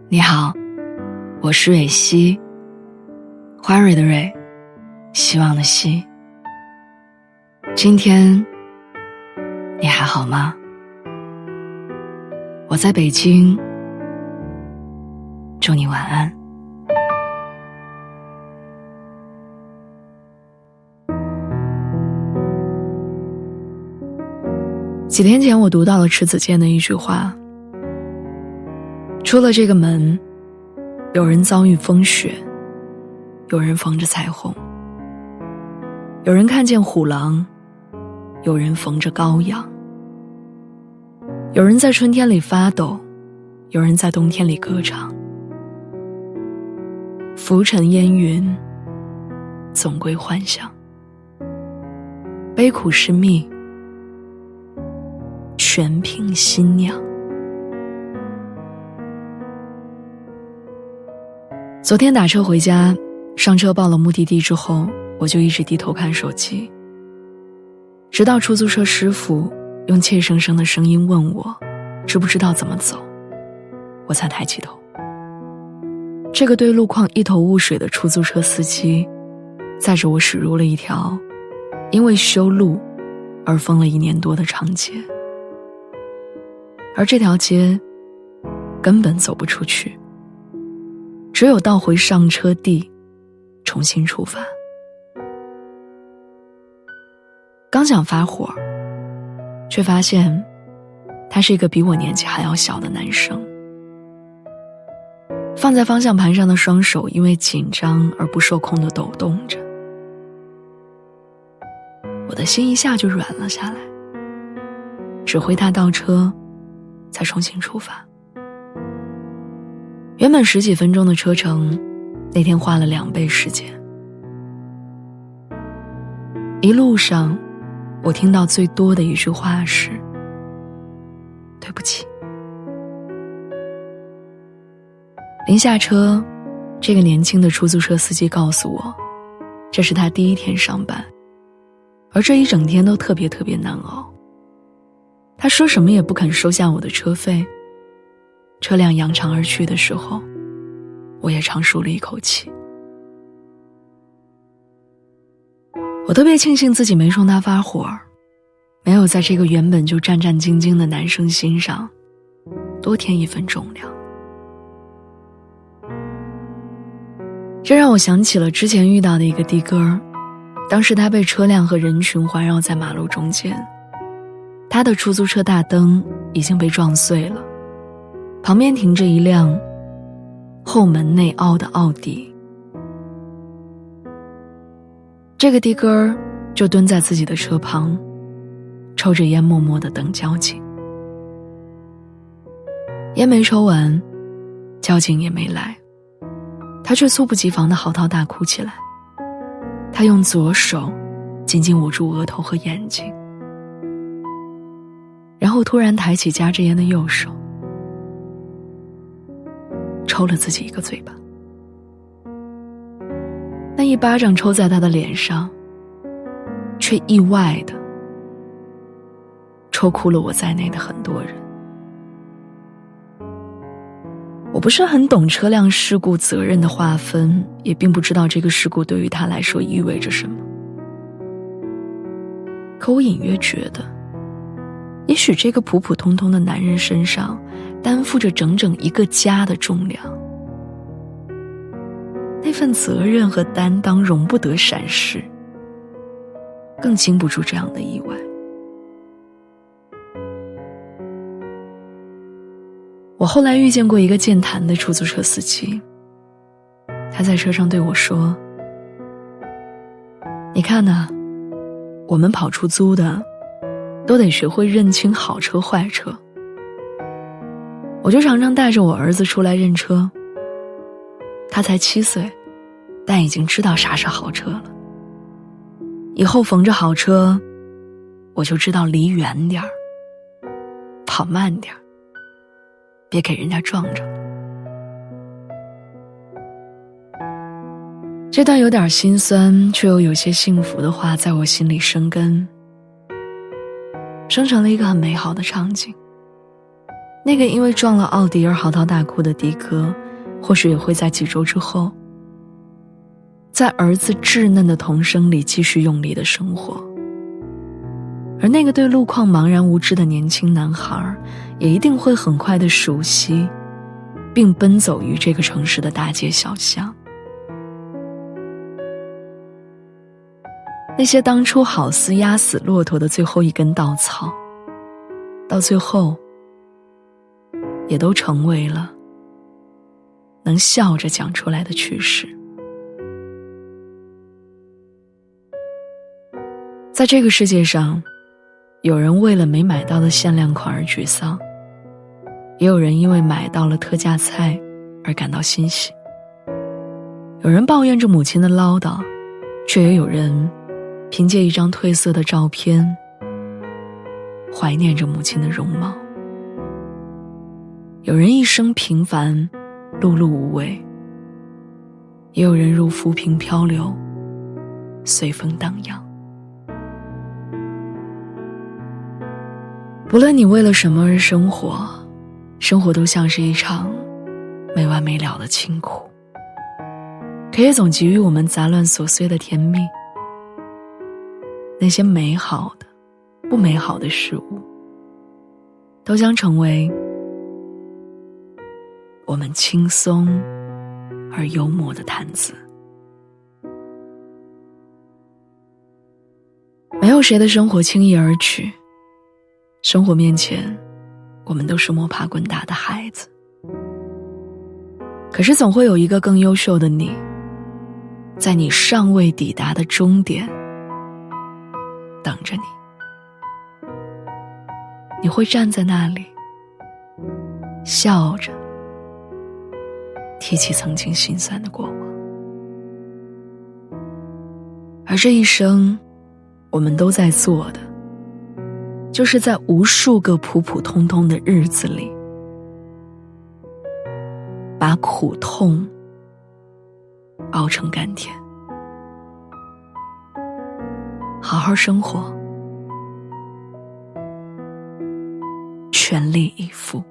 你好，我是蕊希，花蕊的蕊，希望的希。今天你还好吗？我在北京，祝你晚安。几天前我读到了迟子建的一句话，出了这个门，有人遭遇风雪，有人逢着彩虹，有人看见虎狼，有人逢着羔羊，有人在春天里发抖，有人在冬天里歌唱。浮尘烟云，总归幻想，悲苦是蜜，全凭心酿。昨天打车回家，上车报了目的地之后，我就一直低头看手机，直到出租车师傅用怯生生的声音问我知不知道怎么走，我才抬起头。这个对路况一头雾水的出租车司机载着我驶入了一条因为修路而封了1年多的长街，而这条街根本走不出去，只有倒回上车地重新出发。刚想发火，却发现他是一个比我年纪还要小的男生。放在方向盘上的双手因为紧张而不受控地抖动着，我的心一下就软了下来，指挥他倒车，才重新出发。原本10几分钟的车程，那天花了2倍时间。一路上，我听到最多的一句话是对不起。临下车，这个年轻的出租车司机告诉我，这是他第1天上班，而这一整天都特别难熬。他说什么也不肯收下我的车费。车辆扬长而去的时候，我也长舒了一口气。我特别庆幸自己没冲他发火，没有在这个原本就战战兢兢的男生心上多添一份重量。这让我想起了之前遇到的一个的哥，当时他被车辆和人群环绕在马路中间，他的出租车大灯已经被撞碎了，旁边停着一辆后门内凹的奥迪。这个的哥就蹲在自己的车旁，抽着烟默默地等交警。烟没抽完，交警也没来，他却猝不及防地嚎啕大哭起来。他用左手紧紧捂住额头和眼睛，然后突然抬起夹着烟的右手，抽了自己一个嘴巴。那一巴掌抽在他的脸上，却意外的抽哭了我在内的很多人。我不是很懂车辆事故责任的划分，也并不知道这个事故对于他来说意味着什么。可我隐约觉得，也许这个普普通通的男人身上担负着整整一个家的重量，那份责任和担当容不得闪失，更经不住这样的意外。我后来遇见过一个健谈的出租车司机，他在车上对我说，你看呐，我们跑出租的都得学会认清好车坏车。我就常常带着我儿子出来认车，他才7岁，但已经知道啥是好车了。以后逢着好车，我就知道离远点儿，跑慢点儿，别给人家撞着。这段有点心酸却又有些幸福的话在我心里生根，生成了一个很美好的场景。那个因为撞了奥迪而嚎啕大哭的的哥，或许也会在几周之后，在儿子稚嫩的童声里继续用力的生活。而那个对路况茫然无知的年轻男孩，也一定会很快地熟悉并奔走于这个城市的大街小巷。那些当初好似压死骆驼的最后一根稻草，到最后也都成为了能笑着讲出来的趣事。在这个世界上，有人为了没买到的限量款而沮丧，也有人因为买到了特价菜而感到欣喜。有人抱怨着母亲的唠叨，却也有人凭借一张褪色的照片怀念着母亲的容貌。有人一生平凡碌碌无为，也有人如浮萍漂流，随风荡漾。不论你为了什么而生活，生活都像是一场没完没了的清苦，可也总给予我们杂乱琐碎的甜蜜。那些美好的、不美好的事物，都将成为我们轻松而幽默的谈资。没有谁的生活轻易而取，生活面前，我们都是摸爬滚打的孩子。可是总会有一个更优秀的你，在你尚未抵达的终点等着你。你会站在那里，笑着提起曾经心酸的过往。而这一生，我们都在做的，就是在无数个普普通通的日子里，把苦痛熬成甘甜，好好生活，全力以赴。